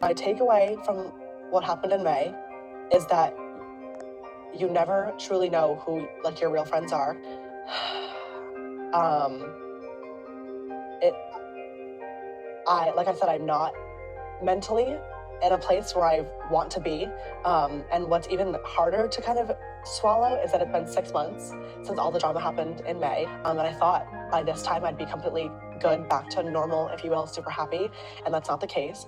My takeaway from what happened in May is that you never truly know who your real friends are. Like I said, I'm not mentally in a place where I want to be. And what's even harder to kind of swallow is that it's been 6 months since all the drama happened in May. And I thought by this time I'd be completely good, back to normal, if you will, super happy. And that's not the case.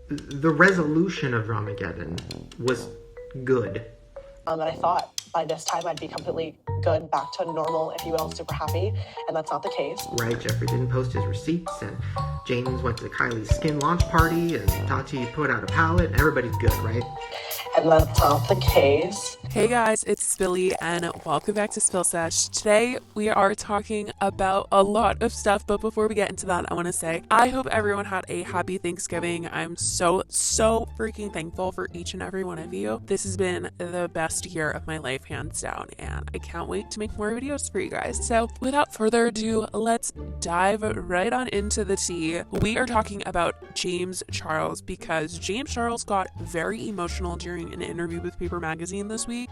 The resolution of Dramageddon was good. And I thought by this time I'd be completely good, back to normal, if you will, super happy. And that's not the case. Right, Jeffree didn't post his receipts, and James went to Kylie's skin launch party, and Tati put out a palette, and everybody's good, right? And that's not the case. Hey guys, it's Billy and welcome back to Spill Sesh. Today we are talking about a lot of stuff, but before we get into that, I want to say I hope everyone had a happy Thanksgiving. I'm so freaking thankful for each and every one of you. This has been the best year of my life, hands down, and I can't wait to make more videos for you guys. So without further ado, let's dive right on into the tea. We are talking about James Charles because James Charles got very emotional during an interview with Paper Magazine this week,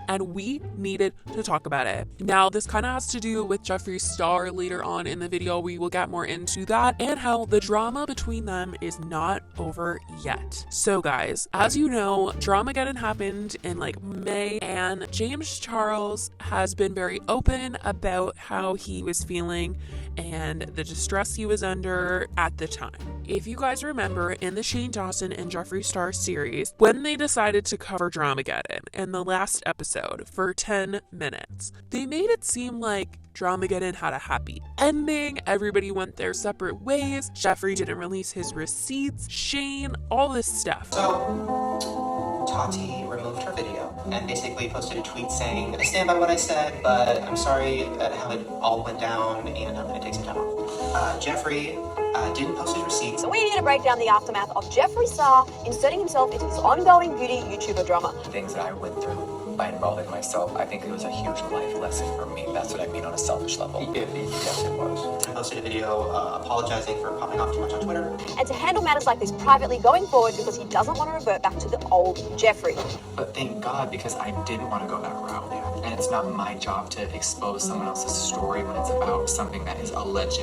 and we needed to talk about it. Now, this kind of has to do with Jeffree Star. Later on in the video, we will get more into that and how the drama between them is not over yet. So guys, as you know, Dramageddon happened in May, and James Charles has been very open about how he was feeling and the distress he was under at the time. If you guys remember, in the Shane Dawson and Jeffree Star series, when they decided to cover Dramageddon in the last episode for 10 minutes, they made it seem like Dramageddon had a happy ending, everybody went their separate ways, Jeffree didn't release his receipts, Shane, all this stuff. So, Tati removed her video and basically posted a tweet saying, I stand by what I said, but I'm sorry at how it all went down and I'm going to take some time off. Jeffree didn't post his receipts. So we need to break down the aftermath of Jeffree Star inserting himself into this ongoing beauty YouTuber drama. Things that I went through by involving myself, I think it was a huge life lesson for me. That's what I mean on a selfish level. Yes, it was. I posted a video apologizing for popping off too much on Twitter. And to handle matters like this privately going forward because he doesn't want to revert back to the old Jeffree. But thank God, because I didn't want to go that route. And it's not my job to expose someone else's story when it's about something that is alleged.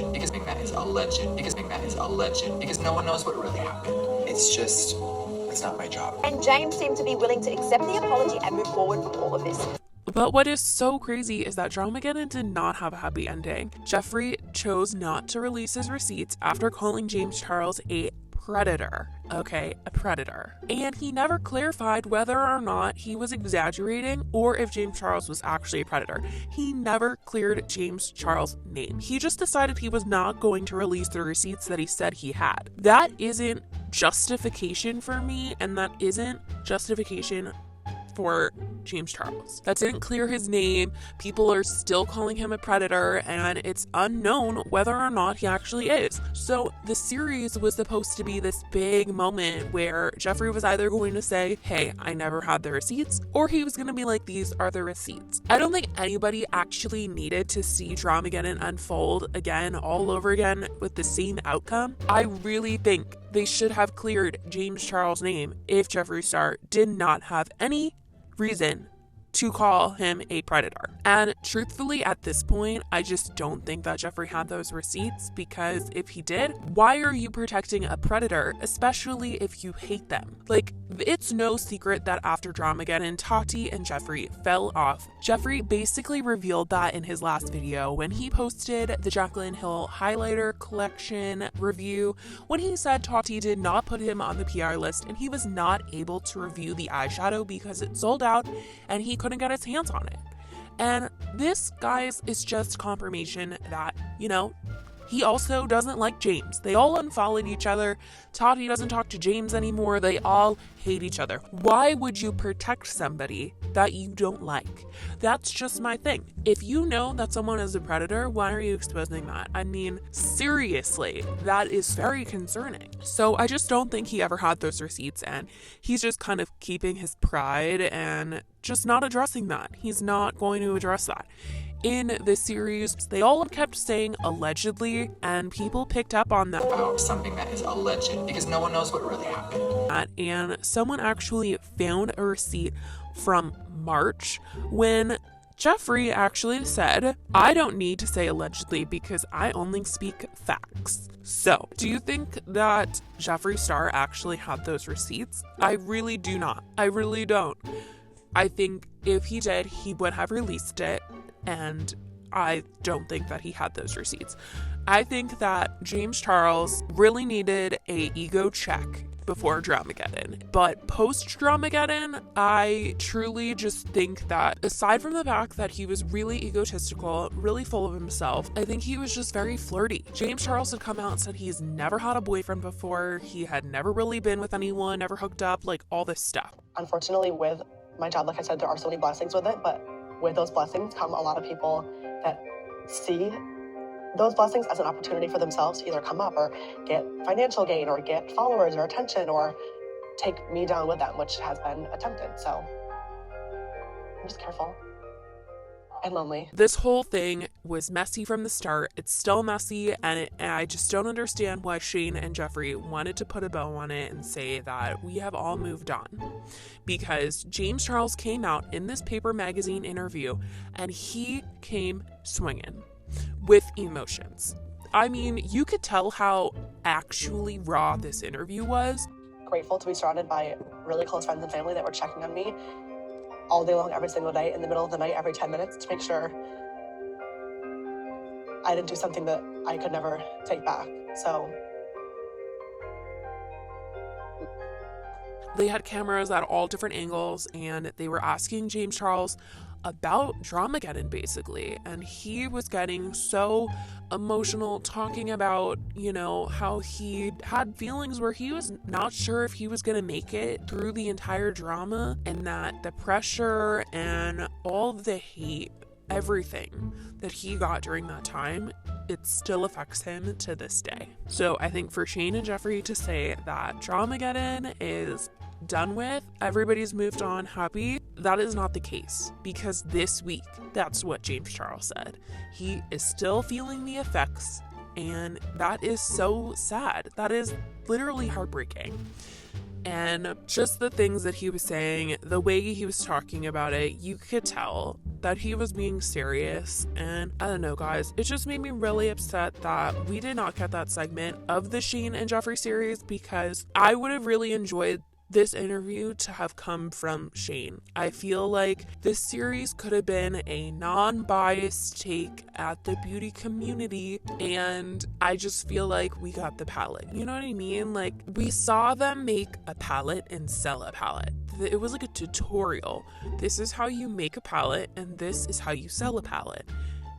Because no one knows what really happened. It's not my job. And James seemed to be willing to accept the apology and move forward from all of this. But what is so crazy is that Dramageddon did not have a happy ending. Jeffree chose not to release his receipts after calling James Charles a predator. Okay, a predator. And he never clarified whether or not he was exaggerating or if James Charles was actually a predator. He never cleared James Charles' name. He just decided he was not going to release the receipts that he said he had. That isn't justification for me, and that isn't justification for James Charles. That didn't clear his name. People are still calling him a predator, and it's unknown whether or not he actually is. So the series was supposed to be this big moment where Jeffree was either going to say, hey, I never had the receipts, or he was going to be like, these are the receipts. I don't think anybody actually needed to see Dramageddon unfold again, all over again, with the same outcome. I really think they should have cleared James Charles' name if Jeffree Star did not have any reason to call him a predator. And truthfully, at this point, I just don't think that Jeffree had those receipts, because if he did, why are you protecting a predator, especially if you hate them? It's no secret that after Dramageddon, Tati and Jeffree fell off. Jeffree basically revealed that in his last video when he posted the Jaclyn Hill highlighter collection review, when he said Tati did not put him on the PR list and he was not able to review the eyeshadow because it sold out and he couldn't get his hands on it. And this, guys, is just confirmation that, he also doesn't like James. They all unfollowed each other. Tati doesn't talk to James anymore. They all hate each other. Why would you protect somebody that you don't like? That's just my thing. If you know that someone is a predator, why are you exposing that? I mean, seriously, that is very concerning. So I just don't think he ever had those receipts, and he's just kind of keeping his pride and just not addressing that. He's not going to address that. in this series. They all kept saying allegedly, and people picked up on that. About something that is alleged because no one knows what really happened. And someone actually found a receipt from March when Jeffree actually said, "I don't need to say allegedly because I only speak facts." So, do you think that Jeffree Star actually had those receipts? I really do not. I really don't. I think if he did, he would have released it, and I don't think that he had those receipts. I think that James Charles really needed a ego check before Dramageddon. But post-Dramageddon, I truly just think that aside from the fact that he was really egotistical, really full of himself, I think he was just very flirty. James Charles had come out and said he's never had a boyfriend before, he had never really been with anyone, never hooked up, like all this stuff. Unfortunately, with my job, like I said, there are so many blessings with it, but with those blessings come a lot of people that see those blessings as an opportunity for themselves to either come up or get financial gain or get followers or attention or take me down with them, which has been attempted. So I'm just careful and lonely. This whole thing was messy from the start. It's still messy, and I just don't understand why Shane and Jeffree wanted to put a bow on it and say that we have all moved on. Because James Charles came out in this Paper Magazine interview and he came swinging with emotions. I mean, you could tell how actually raw this interview was. Grateful to be surrounded by really close friends and family that were checking on me all day long, every single day, in the middle of the night, every 10 minutes, to make sure I didn't do something that I could never take back. So they had cameras at all different angles, and they were asking James Charles about Dramageddon, basically. And he was getting so emotional, talking about, you know, how he had feelings where he was not sure if he was going to make it through the entire drama, and that the pressure and all of the hate, everything that he got during that time, it still affects him to this day. So I think for Shane and Jeffree to say that Dramageddon is done with, everybody's moved on, happy, that is not the case. Because this week, that's what James Charles said. He is still feeling the effects, and that is so sad. That is literally heartbreaking. And just the things that he was saying, the way he was talking about it, you could tell that he was being serious. And I don't know, guys, it just made me really upset that we did not get that segment of the Shane and Jeffree series, because I would have really enjoyed this interview to have come from Shane. I feel like this series could have been a non-biased take at the beauty community, and I just feel like we got the palette. You know what I mean? Like, we saw them make a palette and sell a palette. It was like a tutorial. This is how you make a palette, and this is how you sell a palette.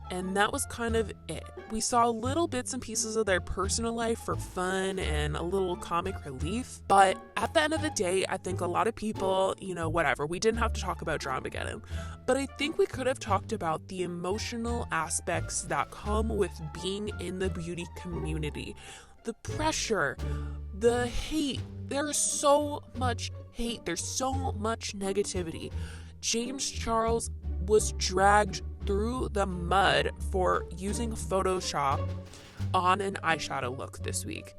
And that was kind of it. We saw little bits and pieces of their personal life for fun and a little comic relief. But at the end of the day, I think a lot of people, you know, whatever, we didn't have to talk about Dramageddon. But I think we could have talked about the emotional aspects that come with being in the beauty community. The pressure, the hate. There's so much hate. There's so much negativity. James Charles was dragged through the mud for using Photoshop on an eyeshadow look this week.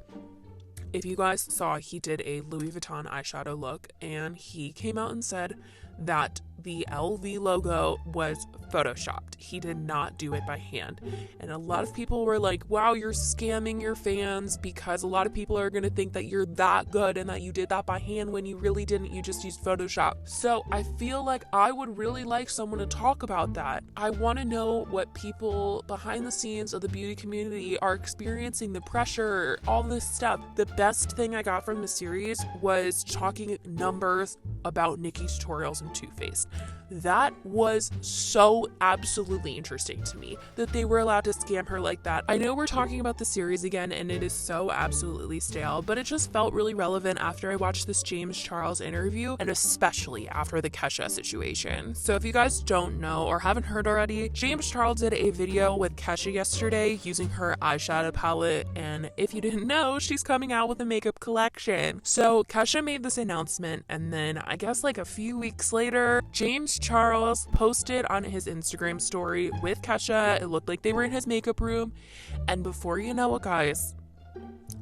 If you guys saw, he did a Louis Vuitton eyeshadow look, and he came out and said that the LV logo was photoshopped. He did not do it by hand. And a lot of people were like, wow, you're scamming your fans, because a lot of people are going to think that you're that good and that you did that by hand when you really didn't. You just used Photoshop. So I feel like I would really like someone to talk about that. I want to know what people behind the scenes of the beauty community are experiencing, the pressure, all this stuff. The best thing I got from the series was talking numbers about Nikki's tutorials and Too Faced. That was so absolutely interesting to me, that they were allowed to scam her like that. I know we're talking about the series again, and it is so absolutely stale, but it just felt really relevant after I watched this James Charles interview, and especially after the Kesha situation. So if you guys don't know or haven't heard already, James Charles did a video with Kesha yesterday using her eyeshadow palette, and if you didn't know, she's coming out with a makeup collection. So Kesha made this announcement, and then I guess like a few weeks later, James Charles posted on his Instagram story with Kesha. It looked like they were in his makeup room. And before you know it, guys,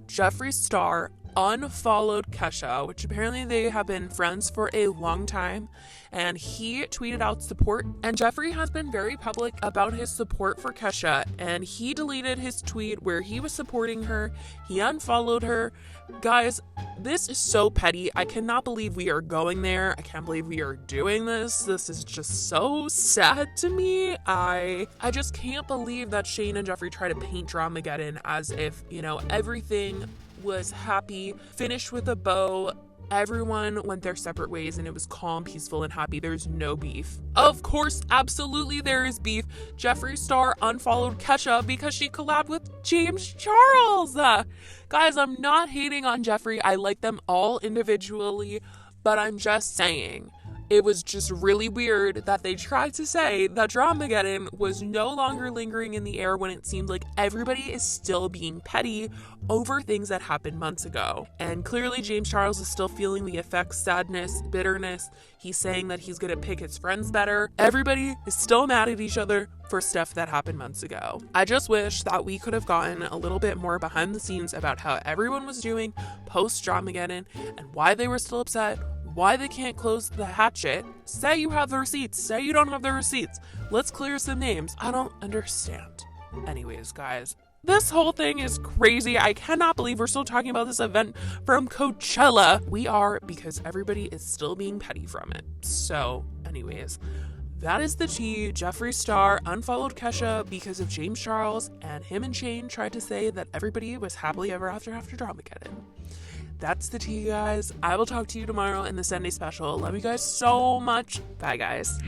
Jeffree Star unfollowed Kesha, which apparently they have been friends for a long time, and he tweeted out support. And Jeffree has been very public about his support for Kesha, and he deleted his tweet where he was supporting her. He unfollowed her. Guys, this is so petty. I cannot believe we are going there. I can't believe we are doing this. This is just so sad to me. I just can't believe that Shane and Jeffree try to paint Dramageddon as if, you know, everything was happy, finished with a bow. Everyone went their separate ways and it was calm, peaceful, and happy. There's no beef. Of course, absolutely there is beef. Jeffree Star unfollowed Kesha because she collabed with James Charles. Guys, I'm not hating on Jeffree. I like them all individually, but I'm just saying, it was just really weird that they tried to say that Dramageddon was no longer lingering in the air when it seemed like everybody is still being petty over things that happened months ago. And clearly James Charles is still feeling the effects, sadness, bitterness. He's saying that he's going to pick his friends better. Everybody is still mad at each other for stuff that happened months ago. I just wish that we could have gotten a little bit more behind the scenes about how everyone was doing post Dramageddon and why they were still upset, why they can't close the hatchet. Say you have the receipts, say you don't have the receipts. Let's clear some names. I don't understand. Anyways, guys, this whole thing is crazy. I cannot believe we're still talking about this event from Coachella. We are, because everybody is still being petty from it. So, anyways, that is the tea. Jeffree Star unfollowed Kesha because of James Charles, and him and Shane tried to say that everybody was happily ever after Dramageddon. That's the tea, guys. I will talk to you tomorrow in the Sunday special. Love you guys so much. Bye, guys.